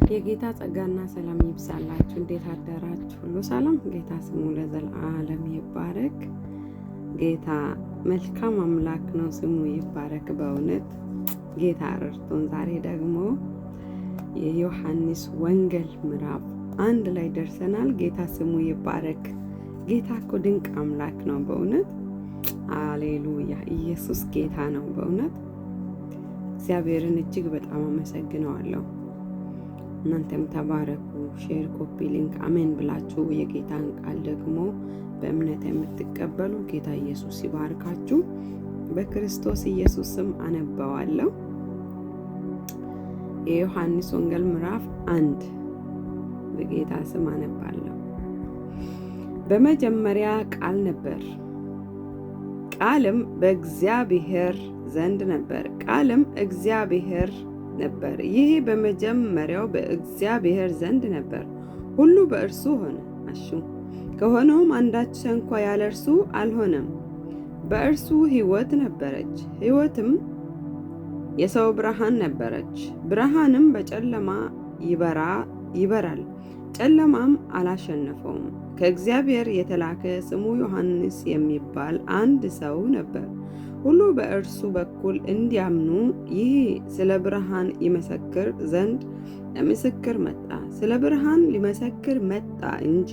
የጌታ ጸጋና ሰላም ይብዛላችሁ። እንዴት አደራችሁ? ሁሉ ሰላም? ጌታ ስሙ ለዘላለም ይባረክ። ጌታ መልካም አምላክ ነው፣ ስሙ ይባረክ። በእውነት ጌታ ረድቶን ዛሬ ደግሞ የዮሐንስ ወንጌል ምዕራፍ 1 ላይ ደርሰናል። ጌታ ስሙ ይባረክ። ጌታ እኮ ድንቅ አምላክ ነው በእውነት አሌሉያ። ኢየሱስ ጌታ ነው በእውነት። እግዚአብሔርን እጅግ በጣም አመሰግነዋለሁ። እናንተም ተባረኩ። ሼር፣ ኮፒ ሊንክ፣ አሜን ብላችሁ የጌታን ቃል ደግሞ በእምነት የምትቀበሉ ጌታ ኢየሱስ ይባርካችሁ። በክርስቶስ ኢየሱስ ስም አነባዋለሁ። የዮሐንስ ወንጌል ምዕራፍ 1 በጌታ ስም አነባለሁ። በመጀመሪያ ቃል ነበር፣ ቃልም በእግዚአብሔር ዘንድ ነበር፣ ቃልም እግዚአብሔር ነበር። ይህ በመጀመሪያው በእግዚአብሔር ዘንድ ነበር። ሁሉ በእርሱ ሆነ። ከሆነውም አንዳች እንኳ ያለ እርሱ አልሆነም። በእርሱ ሕይወት ነበረች፣ ሕይወትም የሰው ብርሃን ነበረች። ብርሃንም በጨለማ ይበራል፣ ጨለማም አላሸነፈውም። ከእግዚአብሔር የተላከ ስሙ ዮሐንስ የሚባል አንድ ሰው ነበር። ሁሉ በእርሱ በኩል እንዲያምኑ ይህ ስለ ብርሃን ይመሰክር ዘንድ ለምስክር መጣ። ስለ ብርሃን ሊመሰክር መጣ እንጂ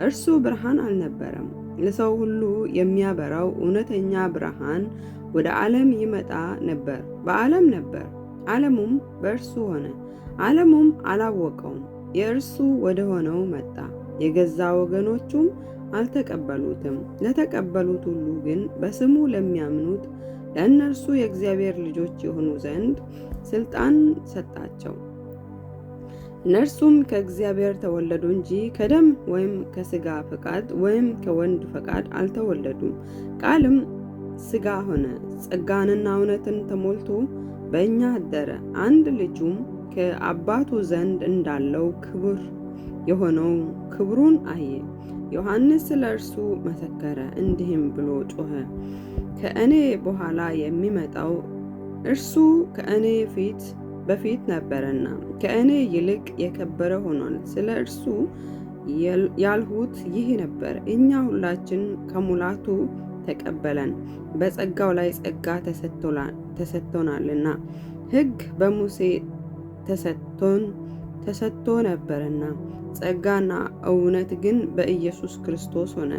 እርሱ ብርሃን አልነበረም። ለሰው ሁሉ የሚያበራው እውነተኛ ብርሃን ወደ ዓለም ይመጣ ነበር። በዓለም ነበር፣ ዓለሙም በእርሱ ሆነ፣ ዓለሙም አላወቀውም። የእርሱ ወደ ሆነው መጣ፣ የገዛ ወገኖቹም አልተቀበሉትም። ለተቀበሉት ሁሉ ግን በስሙ ለሚያምኑት ለእነርሱ የእግዚአብሔር ልጆች የሆኑ ዘንድ ስልጣን ሰጣቸው። እነርሱም ከእግዚአብሔር ተወለዱ እንጂ ከደም ወይም ከሥጋ ፈቃድ ወይም ከወንድ ፈቃድ አልተወለዱም። ቃልም ሥጋ ሆነ፣ ጸጋንና እውነትን ተሞልቶ በእኛ አደረ። አንድ ልጁም ከአባቱ ዘንድ እንዳለው ክቡር የሆነው ክብሩን አየ። ዮሐንስ ስለ እርሱ መሰከረ፣ እንዲህም ብሎ ጮኸ፣ ከእኔ በኋላ የሚመጣው እርሱ ከእኔ በፊት ነበረና ከእኔ ይልቅ የከበረ ሆኗል። ስለ እርሱ ያልሁት ይህ ነበር። እኛ ሁላችን ከሙላቱ ተቀበለን፣ በጸጋው ላይ ጸጋ ተሰጥቶናልና። ሕግ በሙሴ ተሰጥቶ ነበርና ጸጋና እውነት ግን በኢየሱስ ክርስቶስ ሆነ።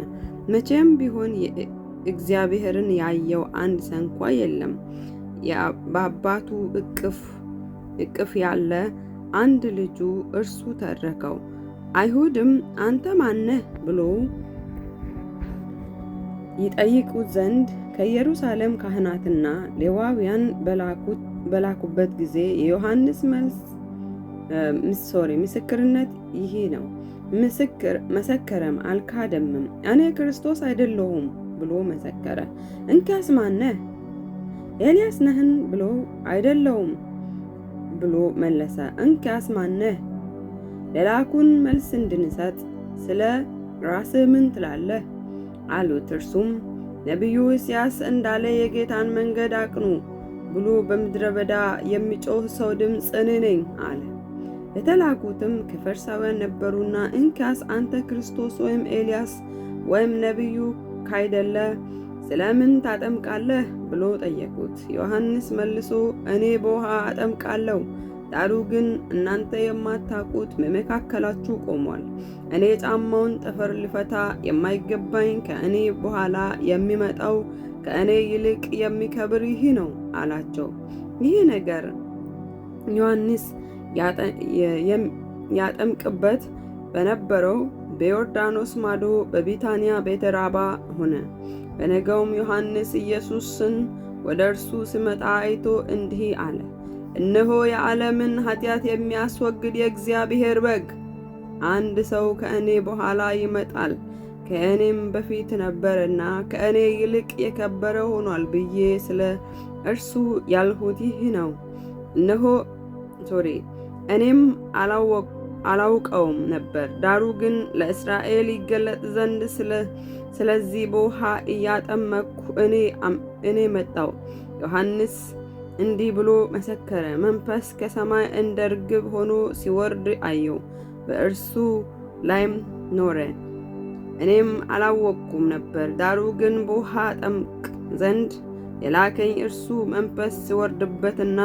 መቼም ቢሆን እግዚአብሔርን ያየው አንድ ስንኳ የለም። በአባቱ እቅፍ ያለ አንድ ልጁ እርሱ ተረከው። አይሁድም አንተ ማነህ ብሎ ይጠይቁት ዘንድ ከኢየሩሳሌም ካህናትና ሌዋውያን በላኩበት ጊዜ የዮሐንስ ምስክርነት ይሄ ነው። መሰከረም፣ አልካደምም። እኔ ክርስቶስ አይደለሁም ብሎ መሰከረ። እንኪያስ ማነህ? ኤልያስ ነህን ብሎ አይደለሁም ብሎ መለሰ። እንኪያስ ማነህ? ለላኩን መልስ እንድንሰጥ ስለ ራስህ ምን ትላለህ አሉት። እርሱም ነቢዩ ኢሳይያስ እንዳለ የጌታን መንገድ አቅኑ ብሎ በምድረ በዳ የሚጮህ ሰው ድምፅ እኔ ነኝ አለ። የተላኩትም ከፈሪሳውያን ነበሩና እንኪያስ አንተ ክርስቶስ ወይም ኤልያስ ወይም ነቢዩ ካይደለ ስለምን ታጠምቃለህ ብሎ ጠየቁት። ዮሐንስ መልሶ እኔ በውሃ አጠምቃለሁ፣ ዳሩ ግን እናንተ የማታውቁት በመካከላችሁ ቆሟል። እኔ ጫማውን ጠፍር ልፈታ የማይገባኝ ከእኔ በኋላ የሚመጣው ከእኔ ይልቅ የሚከብር ይህ ነው አላቸው። ይህ ነገር ዮሐንስ ያጠምቅበት በነበረው በዮርዳኖስ ማዶ በቢታንያ ቤተ ራባ ሆነ። በነገውም ዮሐንስ ኢየሱስን ወደ እርሱ ሲመጣ አይቶ እንዲህ አለ፣ እነሆ የዓለምን ኃጢአት የሚያስወግድ የእግዚአብሔር በግ። አንድ ሰው ከእኔ በኋላ ይመጣል፣ ከእኔም በፊት ነበርና ከእኔ ይልቅ የከበረ ሆኗል ብዬ ስለ እርሱ ያልሁት ይህ ነው። እኔም አላውቀውም ነበር፣ ዳሩ ግን ለእስራኤል ይገለጥ ዘንድ ስለዚህ በውሃ እያጠመቅሁ እኔ መጣሁ። ዮሐንስ እንዲህ ብሎ መሰከረ። መንፈስ ከሰማይ እንደ ርግብ ሆኖ ሲወርድ አየሁ፣ በእርሱ ላይም ኖረ። እኔም አላወቅኩም ነበር። ዳሩ ግን በውሃ ጠምቅ ዘንድ የላከኝ እርሱ መንፈስ ሲወርድበትና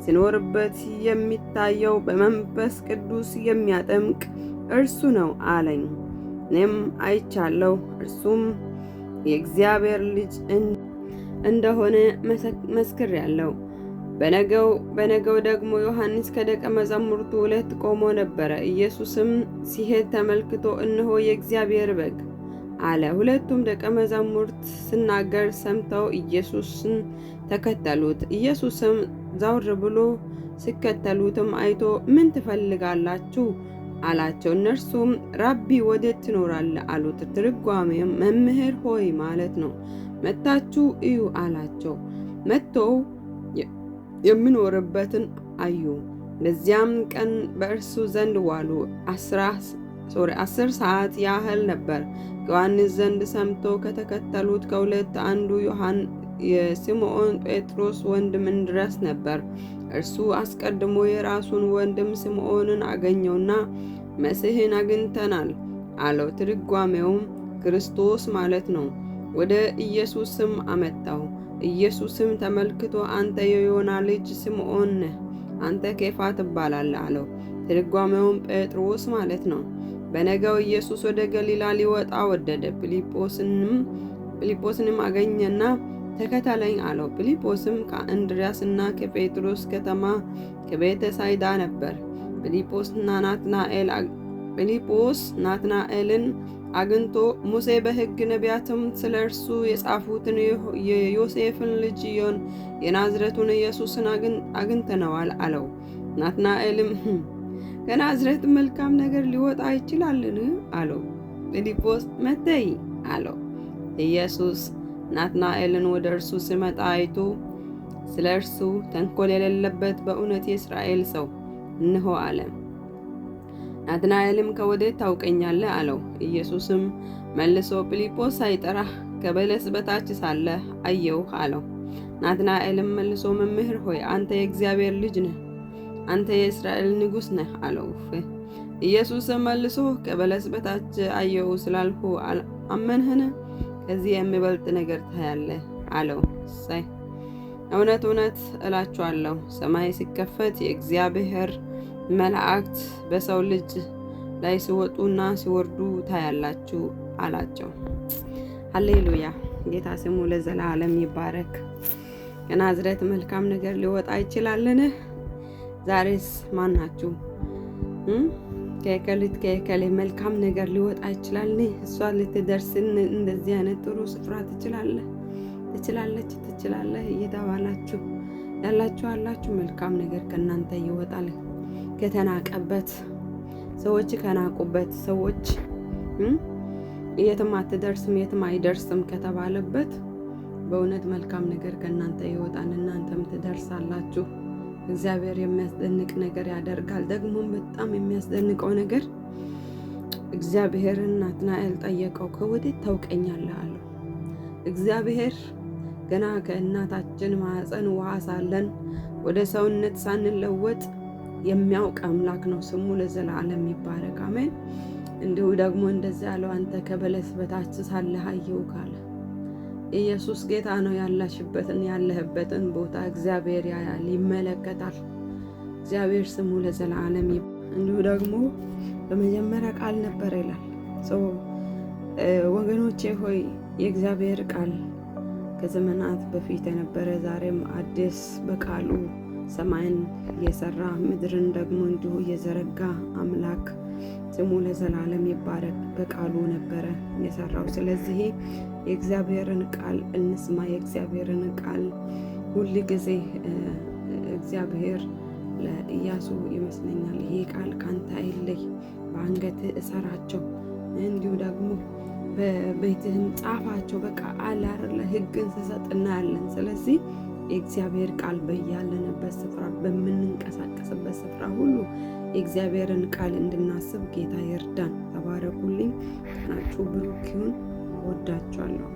ሲኖርበት የሚታየው በመንፈስ ቅዱስ የሚያጠምቅ እርሱ ነው አለኝ። እኔም አይቻለሁ፣ እርሱም የእግዚአብሔር ልጅ እንደሆነ መስክሬአለሁ። በነገው ደግሞ ዮሐንስ ከደቀ መዛሙርቱ 2 ቆሞ ነበረ። ኢየሱስም ሲሄድ ተመልክቶ እነሆ የእግዚአብሔር በግ አለ። ሁለቱም ደቀ መዛሙርት ሲናገር ሰምተው ኢየሱስን ተከተሉት። ኢየሱስም ዘወር ብሎ ሲከተሉትም አይቶ ምን ትፈልጋላችሁ አላቸው። እነርሱም ራቢ ወዴት ትኖራለህ አሉት። ትርጓሜም መምህር ሆይ ማለት ነው። መጥታችሁ እዩ አላቸው። መጥተው የሚኖርበትን አዩ። በዚያም ቀን በእርሱ ዘንድ ዋሉ። 10 ሰዓት ያህል ነበር። ከዮሐንስ ዘንድ ሰምቶ ከተከተሉት ከሁለት አንዱ የስምዖን ጴጥሮስ ወንድም እንድርያስ ነበር። እርሱ አስቀድሞ የራሱን ወንድም ስምዖንን አገኘውና መሲሕን አግኝተናል አለው። ትርጓሜውም ክርስቶስ ማለት ነው። ወደ ኢየሱስም አመጣው። ኢየሱስም ተመልክቶ አንተ የዮና ልጅ ስምዖን ነህ፣ አንተ ኬፋ ትባላለህ አለው። ትርጓሜውም ጴጥሮስ ማለት ነው። በነገው ኢየሱስ ወደ ገሊላ ሊወጣ ወደደ። ፊልጶስንም አገኘና ተከተለኝ አለው። ፊልጶስም ከእንድርያስና ከጴጥሮስ ከተማ ከቤተ ሳይዳ ነበር። ፊልጶስ ናትናኤልን አግኝቶ ሙሴ በሕግ ነቢያትም ስለ እርሱ የጻፉትን የዮሴፍን ልጅ የናዝሬቱን ኢየሱስን አግኝተነዋል አለው። ናትናኤልም ከናዝሬት መልካም ነገር ሊወጣ ይችላልን አለው። ፊልጶስ መተይ አለው። ኢየሱስ ናትናኤልን ወደ እርሱ ሲመጣ አይቶ ስለ እርሱ ተንኮል የሌለበት በእውነት የእስራኤል ሰው እንሆ አለ። ናትናኤልም ከወዴት ታውቀኛለህ አለው። ኢየሱስም መልሶ ፊልጶስ ሳይጠራህ ከበለስ በታች ሳለህ አየሁህ አለው። ናትናኤልም መልሶ መምህር ሆይ አንተ የእግዚአብሔር ልጅ ነህ፣ አንተ የእስራኤል ንጉሥ ነህ አለው። ኢየሱስም መልሶ ከበለስ በታች አየሁ ስላልሁ አመንህን? ከዚህ የሚበልጥ ነገር ታያለህ አለው። እውነት እውነት እላችኋለሁ ሰማይ ሲከፈት የእግዚአብሔር መላእክት በሰው ልጅ ላይ ሲወጡና ሲወርዱ ታያላችሁ አላቸው። ሃሌሉያ! ጌታ ስሙ ለዘላለም ይባረክ። ከናዝሬት መልካም ነገር ሊወጣ ይችላልን? ዛሬስ ማን ናችሁ? ከከሌ መልካም ነገር ሊወጣ ይችላል። እሷ ልትደርስ እንደዚህ አይነት ጥሩ ስፍራ ትችላለህ እየተባላችሁ ያላችሁ አላችሁ። መልካም ነገር ከእናንተ ይወጣል። ከተናቀበት ሰዎች ከናቁበት ሰዎች የትም አትደርስም የትም አይደርስም ከተባለበት በእውነት መልካም ነገር ከእናንተ ይወጣል። እናንተም ትደርሳላችሁ። እግዚአብሔር የሚያስደንቅ ነገር ያደርጋል። ደግሞም በጣም የሚያስደንቀው ነገር እግዚአብሔርን ናትናኤል ጠየቀው፣ ከወዴት ታውቀኛለህ አለው። እግዚአብሔር ገና ከእናታችን ማኅፀን ውሃ ሳለን ወደ ሰውነት ሳንለወጥ የሚያውቅ አምላክ ነው። ስሙ ለዘላለም ይባረክ። አሜን። እንዲሁ ደግሞ እንደዚያ ያለው አንተ ከበለስ በታች ሳለህ አየሁ ካለ ኢየሱስ ጌታ ነው። ያለህበትን ቦታ እግዚአብሔር ያያል፣ ይመለከታል። እግዚአብሔር ስሙ ለዘላለም እንዲሁ ደግሞ በመጀመሪያ ቃል ነበር ይላል። ወገኖቼ ሆይ የእግዚአብሔር ቃል ከዘመናት በፊት የነበረ ዛሬም አዲስ በቃሉ ሰማይን የሰራ ምድርን ደግሞ እንዲሁ የዘረጋ አምላክ ስሙ ለዘላለም ይባረክ። በቃሉ ነበረ የሰራው። ስለዚህ የእግዚአብሔርን ቃል እንስማ። የእግዚአብሔርን ቃል ሁል ጊዜ እግዚአብሔር ለኢያሱ ይመስለኛል ይሄ ቃል ካንተ አይለይ፣ በአንገትህ እሰራቸው፣ እንዲሁ ደግሞ በቤትህም ጻፋቸው። በቃ አላርለ ሕግን ስሰጥ እናያለን። ስለዚህ የእግዚአብሔር ቃል በያለንበት ስፍራ በምንንቀሳቀስበት ስፍራ ሁሉ የእግዚአብሔርን ቃል እንድናስብ ጌታ ይርዳን። ተባረኩልኝ። ቀናችሁ ብሩክ ይሁን። ወዳችኋለሁ።